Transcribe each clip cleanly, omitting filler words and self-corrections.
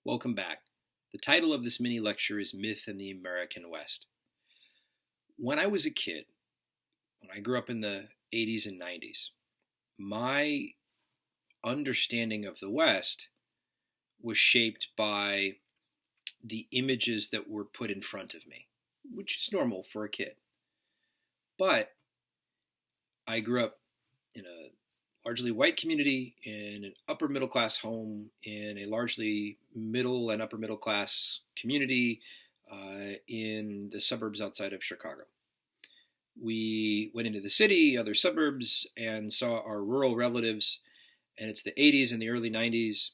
Welcome back. The title of this mini lecture is Myth in the American West. When I was a kid, when I grew up in the 80s and 90s, my understanding of the West was shaped by the images that were put in front of me, which is normal for a kid. But I grew up in a largely white community in an upper middle class home in a largely middle and upper middle class community in the suburbs outside of Chicago. We went into the city, other suburbs, and saw our rural relatives. And it's the 80s and the early 90s,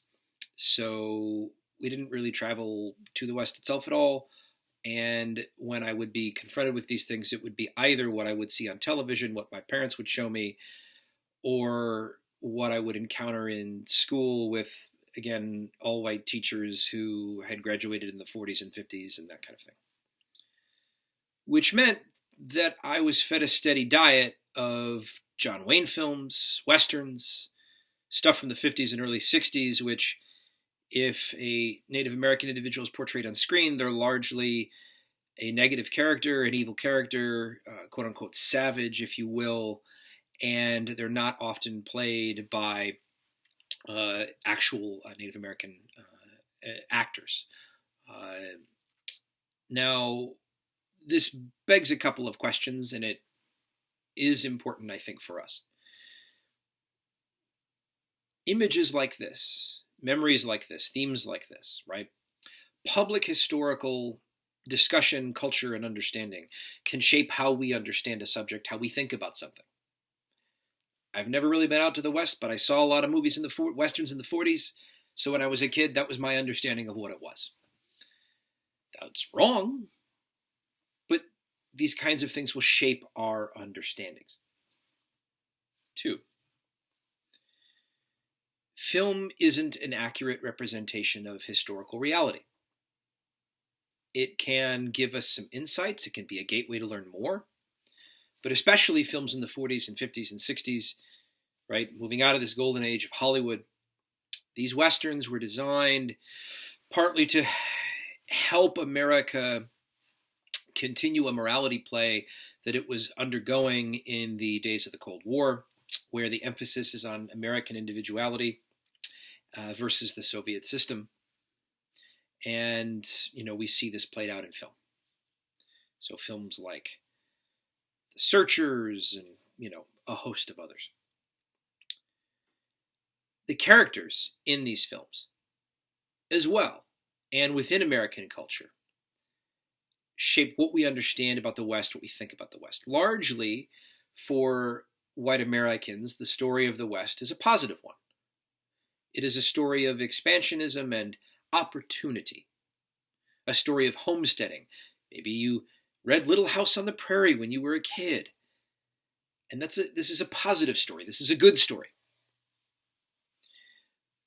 so we didn't really travel to the West itself at all. And when I would be confronted with these things, it would be either what I would see on television, what my parents would show me, or what I would encounter in school with, again, all white teachers who had graduated in the 40s and 50s and that kind of thing. Which meant that I was fed a steady diet of John Wayne films, Westerns, stuff from the 50s and early 60s, which, if a Native American individual is portrayed on screen, they're largely a negative character, an evil character, quote unquote savage, if you will, and they're not often played by actual Native American actors. Now, this begs a couple of questions, and it is important, I think, for us. Images like this, memories like this, themes like this, right? Public historical discussion, culture, and understanding can shape how we understand a subject, how we think about something. I've never really been out to the West, but I saw a lot of movies in the Westerns in the 40s, so when I was a kid, that was my understanding of what it was. That's wrong, but these kinds of things will shape our understandings. 2. Film isn't an accurate representation of historical reality. It can give us some insights. It can be a gateway to learn more. But especially films in the 40s and 50s and 60s, right, moving out of this golden age of Hollywood, these Westerns were designed partly to help America continue a morality play that it was undergoing in the days of the Cold War, where the emphasis is on American individuality versus the Soviet system. And, we see this played out in film. So films like The Searchers and, a host of others. The characters in these films, as well, and within American culture, shape what we understand about the West, what we think about the West. Largely, for white Americans, the story of the West is a positive one. It is a story of expansionism and opportunity, a story of homesteading. Maybe you read Little House on the Prairie when you were a kid, and this is a positive story. This is a good story.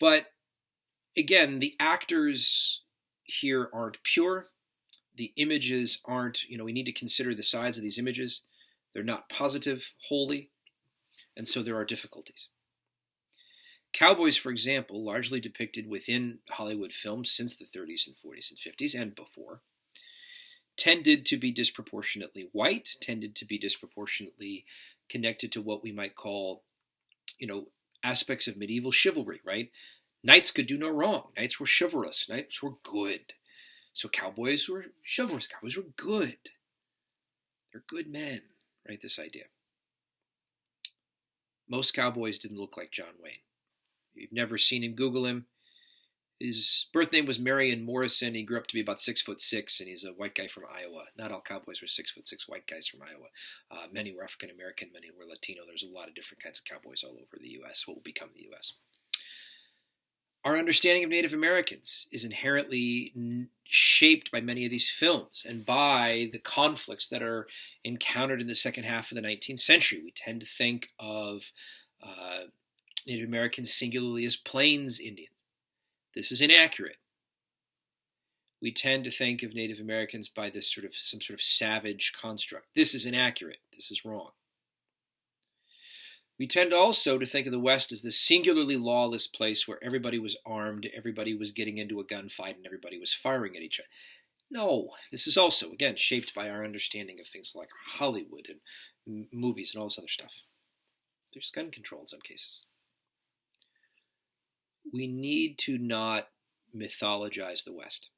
But again, the actors here aren't pure. The images aren't, we need to consider the sides of these images. They're not positive wholly, and so there are difficulties. Cowboys, for example, largely depicted within Hollywood films since the 30s and 40s and 50s and before, tended to be disproportionately white, tended to be disproportionately connected to what we might call, aspects of medieval chivalry, right? Knights could do no wrong. Knights were chivalrous. Knights were good. So cowboys were chivalrous. Cowboys were good. They're good men, right? This idea. Most cowboys didn't look like John Wayne. If you've never seen him, Google him. His birth name was Marion Morrison. He grew up to be about 6'6", and he's a white guy from Iowa. Not all cowboys were 6'6" white guys from Iowa. Many were African American, many were Latino. There's a lot of different kinds of cowboys all over the U.S., what will become the U.S. Our understanding of Native Americans is inherently shaped by many of these films and by the conflicts that are encountered in the second half of the 19th century. We tend to think of Native Americans singularly as Plains Indians. This is inaccurate. We tend to think of Native Americans by some sort of savage construct. This is inaccurate. This is wrong. We tend also to think of the West as this singularly lawless place where everybody was armed, everybody was getting into a gunfight, and everybody was firing at each other. No, this is also, again, shaped by our understanding of things like Hollywood and movies and all this other stuff. There's gun control in some cases. We need to not mythologize the West.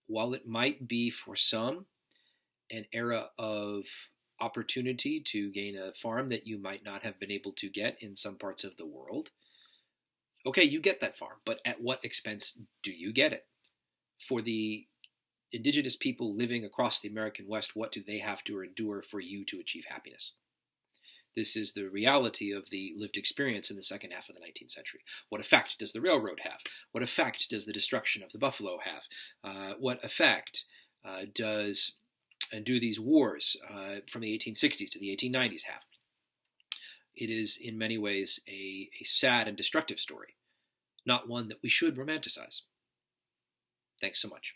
While it might be for some an era of opportunity to gain a farm that you might not have been able to get in some parts of the world, okay, you get that farm, but at what expense do you get it? For the indigenous people living across the American West, what do they have to endure for you to achieve happiness? This is the reality of the lived experience in the second half of the 19th century. What effect does the railroad have? What effect does the destruction of the buffalo have? What effect do these wars from the 1860s to the 1890s have? It is in many ways a sad and destructive story, not one that we should romanticize. Thanks so much.